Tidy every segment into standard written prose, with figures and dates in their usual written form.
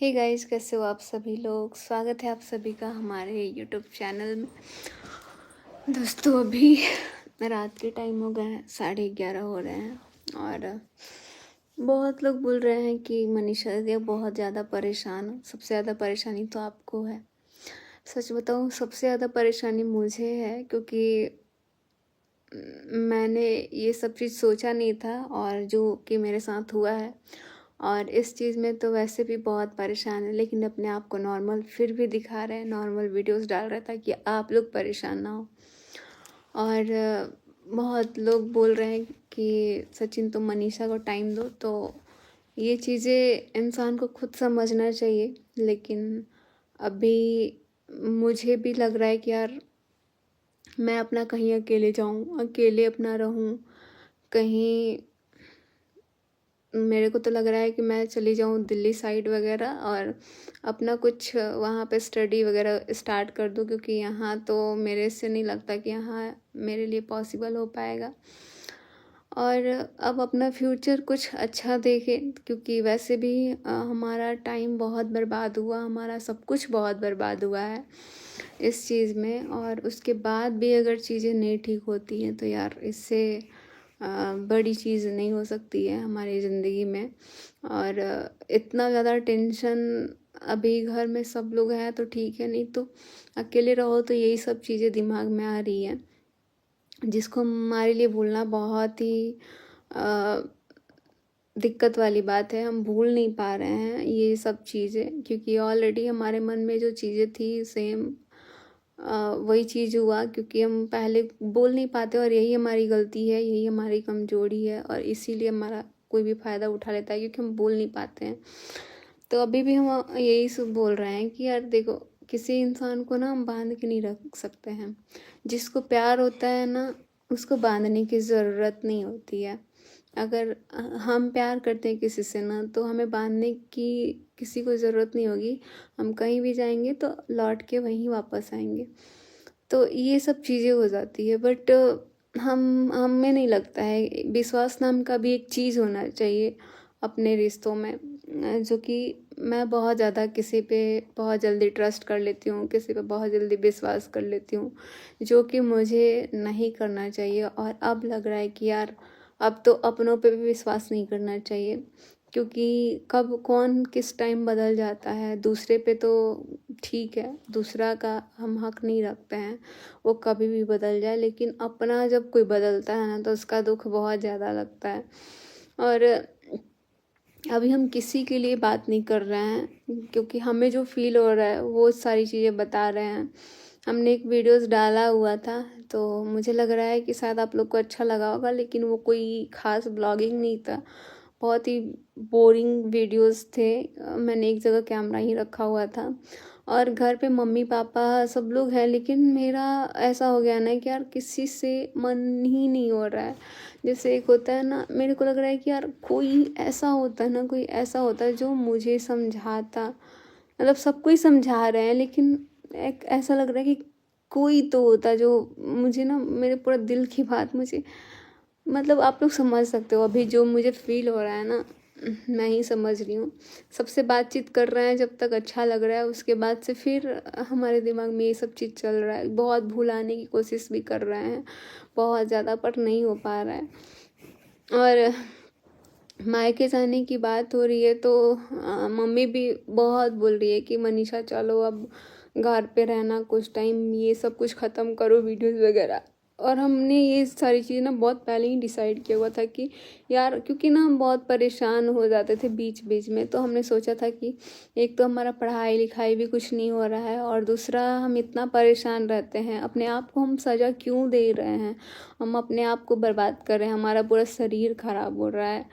Hey guys, कैसे हो आप सभी लोग। स्वागत है आप सभी का हमारे यूट्यूब चैनल में। दोस्तों, अभी रात के टाइम हो गए हैं, 11:30 हो रहे हैं और बहुत लोग बोल रहे हैं कि मनीषा दीदी बहुत ज़्यादा परेशान हो। सबसे ज़्यादा परेशानी तो आपको है। सच बताऊँ, सबसे ज़्यादा परेशानी मुझे है, क्योंकि मैंने ये सब चीज़ सोचा नहीं था और जो कि मेरे साथ हुआ है। और इस चीज़ में तो वैसे भी बहुत परेशान है, लेकिन अपने आप को नॉर्मल फिर भी दिखा रहे हैं, नॉर्मल वीडियोस डाल रहे हैं ताकि आप लोग परेशान ना हो। और बहुत लोग बोल रहे हैं कि सचिन तुम मनीषा को टाइम दो, तो ये चीज़ें इंसान को खुद समझना चाहिए। लेकिन अभी मुझे भी लग रहा है कि यार मैं अपना कहीं अकेले जाऊँ, अकेले अपना रहूँ। कहीं मेरे को तो लग रहा है कि मैं चली जाऊँ दिल्ली साइड वगैरह और अपना कुछ वहाँ पे स्टडी वगैरह स्टार्ट कर दूँ, क्योंकि यहाँ तो मेरे से नहीं लगता कि यहाँ मेरे लिए पॉसिबल हो पाएगा। और अब अपना फ्यूचर कुछ अच्छा देखें, क्योंकि वैसे भी हमारा टाइम बहुत बर्बाद हुआ, हमारा सब कुछ बहुत बर्बाद हुआ है इस चीज़ में। और उसके बाद भी अगर चीज़ें नहीं ठीक होती हैं तो यार इससे बड़ी चीज़ नहीं हो सकती है हमारी ज़िंदगी में। और इतना ज़्यादा टेंशन, अभी घर में सब लोग हैं तो ठीक है, नहीं तो अकेले रहो तो यही सब चीज़ें दिमाग में आ रही हैं, जिसको हमारे लिए भूलना बहुत ही दिक्कत वाली बात है। हम भूल नहीं पा रहे हैं ये सब चीज़ें, क्योंकि ऑलरेडी हमारे मन में जो चीज़ें थी सेम वही चीज़ हुआ, क्योंकि हम पहले बोल नहीं पाते और यही हमारी गलती है, यही हमारी कमजोरी है और इसीलिए हमारा कोई भी फ़ायदा उठा लेता है, क्योंकि हम बोल नहीं पाते हैं। तो अभी भी हम यही सब बोल रहे हैं कि यार देखो, किसी इंसान को ना हम बांध के नहीं रख सकते हैं। जिसको प्यार होता है ना, उसको बांधने की ज़रूरत नहीं होती है। अगर हम प्यार करते हैं किसी से ना, तो हमें बांधने की किसी को ज़रूरत नहीं होगी। हम कहीं भी जाएंगे तो लौट के वहीं वापस आएंगे। तो ये सब चीज़ें हो जाती है। बट हमें नहीं लगता है, विश्वास नाम का भी एक चीज़ होना चाहिए अपने रिश्तों में। जो कि मैं बहुत ज़्यादा किसी पे बहुत जल्दी ट्रस्ट कर लेती हूँ, किसी पे बहुत जल्दी विश्वास कर लेती हूँ, जो कि मुझे नहीं करना चाहिए। और अब लग रहा है कि यार अब तो अपनों पे भी विश्वास नहीं करना चाहिए, क्योंकि कब कौन किस टाइम बदल जाता है। दूसरे पे तो ठीक है, दूसरा का हम हक नहीं रखते हैं, वो कभी भी बदल जाए, लेकिन अपना जब कोई बदलता है ना तो उसका दुख बहुत ज़्यादा लगता है। और अभी हम किसी के लिए बात नहीं कर रहे हैं, क्योंकि हमें जो फील हो रहा है वो सारी चीज़ें बता रहे हैं। हमने एक वीडियोस डाला हुआ था, तो मुझे लग रहा है कि शायद आप लोग को अच्छा लगा होगा, लेकिन वो कोई ख़ास ब्लॉगिंग नहीं था, बहुत ही बोरिंग वीडियोस थे। मैंने एक जगह कैमरा ही रखा हुआ था और घर पे मम्मी पापा सब लोग हैं, लेकिन मेरा ऐसा हो गया ना कि यार किसी से मन ही नहीं हो रहा है। जैसे एक होता है ना, मेरे को लग रहा है कि यार कोई ऐसा होता है ना, कोई ऐसा होता है जो मुझे समझाता, मतलब सबको ही समझा रहे हैं, लेकिन एक ऐसा लग रहा है कि कोई तो होता जो मुझे ना, मेरे पूरा दिल की बात मुझे, मतलब आप लोग समझ सकते हो अभी जो मुझे फील हो रहा है ना, मैं ही समझ रही हूँ। सबसे बातचीत कर रहे हैं जब तक अच्छा लग रहा है, उसके बाद से फिर हमारे दिमाग में ये सब चीज़ चल रहा है। बहुत भुलाने की कोशिश भी कर रहे हैं बहुत ज़्यादा, पर नहीं हो पा रहा है। और मायके जाने की बात हो रही है तो मम्मी भी बहुत बोल रही है कि मनीषा चलो अब घर पे रहना कुछ टाइम, ये सब कुछ ख़त्म करो वीडियोस वगैरह। और हमने ये सारी चीज़ें ना बहुत पहले ही डिसाइड किया हुआ था कि यार, क्योंकि ना हम बहुत परेशान हो जाते थे बीच बीच में, तो हमने सोचा था कि एक तो हमारा पढ़ाई लिखाई भी कुछ नहीं हो रहा है, और दूसरा हम इतना परेशान रहते हैं, अपने आप को हम सज़ा क्यों दे रहे हैं, हम अपने आप को बर्बाद कर रहे हैं, हमारा पूरा शरीर खराब हो रहा है।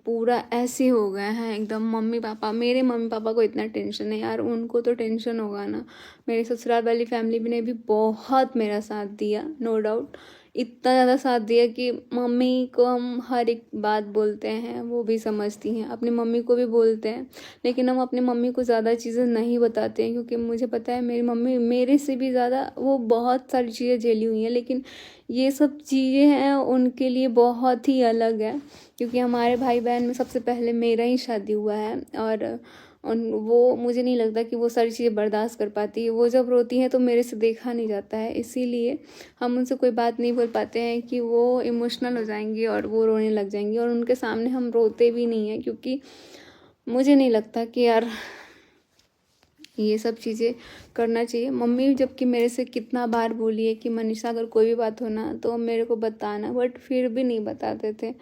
पूरा ऐसे हो गए हैं एकदम। मम्मी पापा, मेरे मम्मी पापा को इतना टेंशन है यार, उनको तो टेंशन होगा ना। मेरे ससुराल वाली फैमिली ने भी बहुत मेरा साथ दिया, नो डाउट। इतना ज़्यादा साथ दिया कि मम्मी को हम हर एक बात बोलते हैं, वो भी समझती हैं, अपनी मम्मी को भी बोलते हैं। लेकिन हम अपनी मम्मी को ज़्यादा चीज़ें नहीं बताते हैं, क्योंकि मुझे पता है मेरी मम्मी मेरे से भी ज़्यादा वो बहुत सारी चीज़ें झेली हुई हैं, लेकिन ये सब चीज़ें हैं उनके लिए बहुत ही अलग है, क्योंकि हमारे भाई बहन में सबसे पहले मेरा ही शादी हुआ है। और वो मुझे नहीं लगता कि वो सारी चीज़ें बर्दाश्त कर पाती है। वो जब रोती हैं तो मेरे से देखा नहीं जाता है, इसीलिए हम उनसे कोई बात नहीं बोल पाते हैं कि वो इमोशनल हो जाएंगी और वो रोने लग जाएंगी। और उनके सामने हम रोते भी नहीं हैं, क्योंकि मुझे नहीं लगता कि यार ये सब चीज़ें करना चाहिए। मम्मी जबकि मेरे से कितना बार बोली है कि मनीषा अगर कोई भी बात हो ना तो मेरे को बताना, बट फिर भी नहीं बताते थे।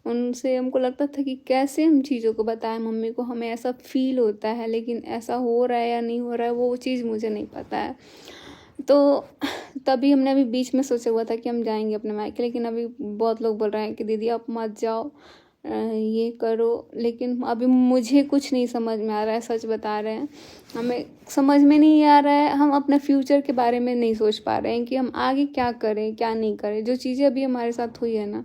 उनसे हमको लगता था कि कैसे हम चीज़ों को बताएं मम्मी को, हमें ऐसा फील होता है, लेकिन ऐसा हो रहा है या नहीं हो रहा है वो चीज़ मुझे नहीं पता है। तो तभी हमने अभी बीच में सोचा हुआ था कि हम जाएंगे अपने मायके, लेकिन अभी बहुत लोग बोल रहे हैं कि दीदी आप मत जाओ, ये करो। लेकिन अभी मुझे कुछ नहीं समझ में आ रहा है, सच बता रहे हैं। हमें समझ में नहीं आ रहा है, हम अपने फ्यूचर के बारे में नहीं सोच पा रहे हैं कि हम आगे क्या करें क्या नहीं करें। जो चीज़ें अभी हमारे साथ हुई है ना,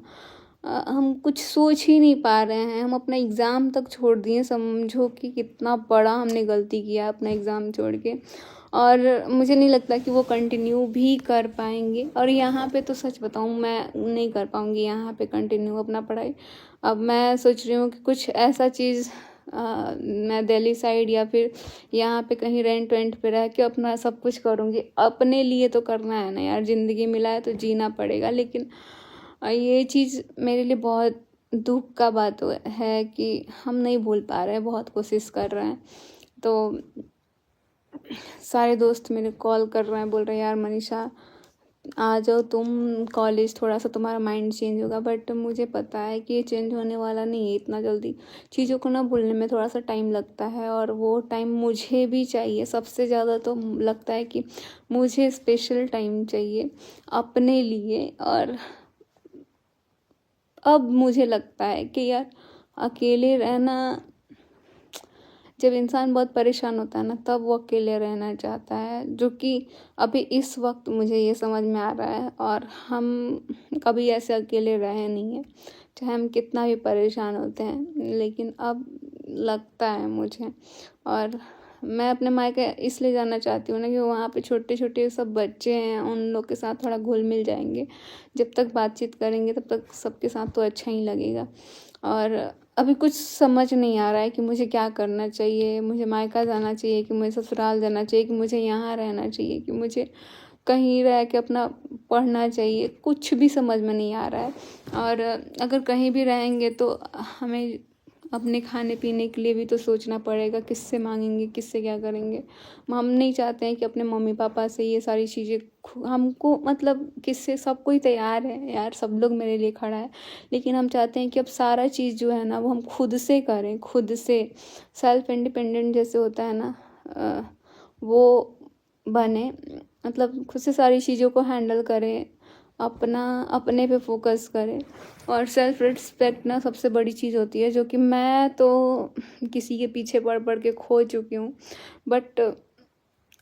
हम कुछ सोच ही नहीं पा रहे हैं। हम अपना एग्ज़ाम तक छोड़ दिए, समझो कि कितना बड़ा हमने गलती किया अपना एग्ज़ाम छोड़ के। और मुझे नहीं लगता कि वो कंटिन्यू भी कर पाएंगे। और यहाँ पे तो सच बताऊँ मैं नहीं कर पाऊँगी यहाँ पे कंटिन्यू अपना पढ़ाई। अब मैं सोच रही हूँ कि कुछ ऐसा चीज़ मैं दिल्ली साइड या फिर यहाँ पे कहीं रेंट वेंट पे रह के अपना सब कुछ करूँगी। अपने लिए तो करना है ना यार, ज़िंदगी मिला है तो जीना पड़ेगा। लेकिन ये चीज़ मेरे लिए बहुत दुख का बात है कि हम नहीं भूल पा रहे हैं, बहुत कोशिश कर रहे हैं। तो सारे दोस्त मेरे कॉल कर रहे हैं, बोल रहे हैं यार मनीषा आ जाओ तुम कॉलेज, थोड़ा सा तुम्हारा माइंड चेंज होगा। बट मुझे पता है कि ये चेंज होने वाला नहीं है इतना जल्दी। चीज़ों को ना भूलने में थोड़ा सा टाइम लगता है, और वो टाइम मुझे भी चाहिए। सबसे ज़्यादा तो लगता है कि मुझे स्पेशल टाइम चाहिए अपने लिए। और अब मुझे लगता है कि यार अकेले रहना, जब इंसान बहुत परेशान होता है ना तब वो अकेले रहना चाहता है, जो कि अभी इस वक्त मुझे ये समझ में आ रहा है। और हम कभी ऐसे अकेले रहे नहीं हैं, चाहे हम कितना भी परेशान होते हैं, लेकिन अब लगता है मुझे। और मैं अपने मायके इसलिए जाना चाहती हूँ ना कि वहाँ पे छोटे छोटे सब बच्चे हैं, उन लोग के साथ थोड़ा घुल मिल जाएंगे। जब तक बातचीत करेंगे तब तक सबके साथ तो अच्छा ही लगेगा। और अभी कुछ समझ नहीं आ रहा है कि मुझे क्या करना चाहिए। मुझे मायका जाना चाहिए कि मुझे ससुराल जाना चाहिए, कि मुझे यहाँ रहना चाहिए, कि मुझे कहीं रह के अपना पढ़ना चाहिए। कुछ भी समझ में नहीं आ रहा है। और अगर कहीं भी रहेंगे तो हमें अपने खाने पीने के लिए भी तो सोचना पड़ेगा, किससे मांगेंगे, किससे क्या करेंगे। हम नहीं चाहते हैं कि अपने मम्मी पापा से ये सारी चीज़ें हमको, मतलब किससे, सब कोई तैयार है यार, सब लोग मेरे लिए खड़ा है, लेकिन हम चाहते हैं कि अब सारा चीज़ जो है ना वो हम खुद से करें, खुद से सेल्फ इंडिपेंडेंट जैसे होता है ना, वो बने। मतलब खुद से सारी चीज़ों को हैंडल करें, अपना अपने पे फोकस करें। और सेल्फ रिस्पेक्ट ना सबसे बड़ी चीज़ होती है, जो कि मैं तो किसी के पीछे पड़ पड़ के खो चुकी हूँ। बट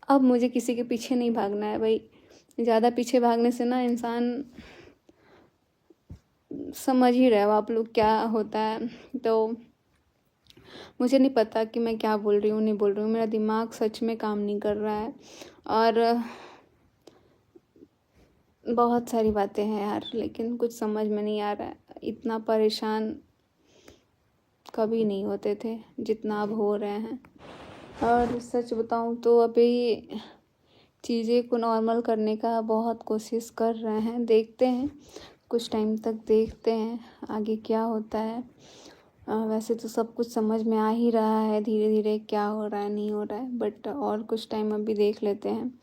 अब मुझे किसी के पीछे नहीं भागना है भाई। ज़्यादा पीछे भागने से ना इंसान, समझ ही रहे हो आप लोग क्या होता है। तो मुझे नहीं पता कि मैं क्या बोल रही हूँ नहीं बोल रही हूँ, मेरा दिमाग सच में काम नहीं कर रहा है। और बहुत सारी बातें हैं यार, लेकिन कुछ समझ में नहीं आ रहा है। इतना परेशान कभी नहीं होते थे जितना अब हो रहे हैं। और सच बताऊं तो अभी चीज़ें को नॉर्मल करने का बहुत कोशिश कर रहे हैं, देखते हैं कुछ टाइम तक, देखते हैं आगे क्या होता है। वैसे तो सब कुछ समझ में आ ही रहा है धीरे धीरे क्या हो रहा है नहीं हो रहा है, बट और कुछ टाइम अभी देख लेते हैं।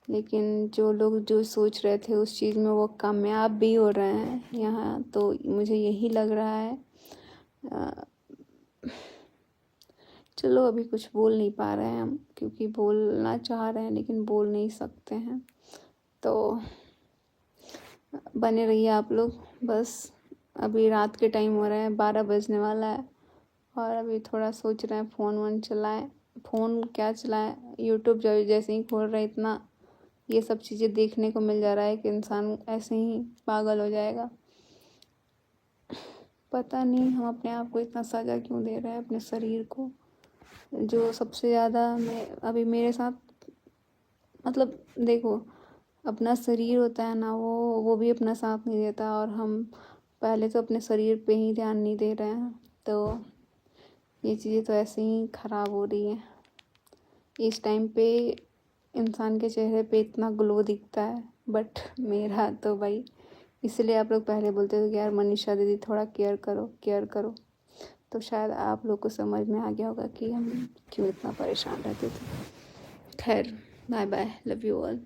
लेकिन जो लोग जो सोच रहे थे उस चीज़ में वो कामयाब भी हो रहे हैं यहाँ, तो मुझे यही लग रहा है। चलो अभी कुछ बोल नहीं पा रहे हैं हम, क्योंकि बोलना चाह रहे हैं लेकिन बोल नहीं सकते हैं। तो बने रहिए आप लोग। बस अभी रात के टाइम हो रहा है, 12 बजने वाला है, और अभी थोड़ा सोच रहे हैं फ़ोन वोन चलाएं। फ़ोन क्या चलाएं, यूट्यूब जैसे ही खोल रहे इतना ये सब चीज़ें देखने को मिल जा रहा है कि इंसान ऐसे ही पागल हो जाएगा। पता नहीं हम अपने आप को इतना सजा क्यों दे रहे हैं, अपने शरीर को। जो सबसे ज़्यादा मैं अभी मेरे साथ, मतलब देखो, अपना शरीर होता है ना वो भी अपना साथ नहीं देता। और हम पहले तो अपने शरीर पे ही ध्यान नहीं दे रहे हैं, तो ये चीज़ें तो ऐसे ही ख़राब हो रही हैं। इस टाइम पे इंसान के चेहरे पे इतना ग्लो दिखता है, बट मेरा तो भाई, इसलिए आप लोग पहले बोलते थे कि यार मनीषा दीदी थोड़ा केयर करो केयर करो, तो शायद आप लोग को समझ में आ गया होगा कि हम क्यों इतना परेशान रहते थे। खैर, bye bye, love you all.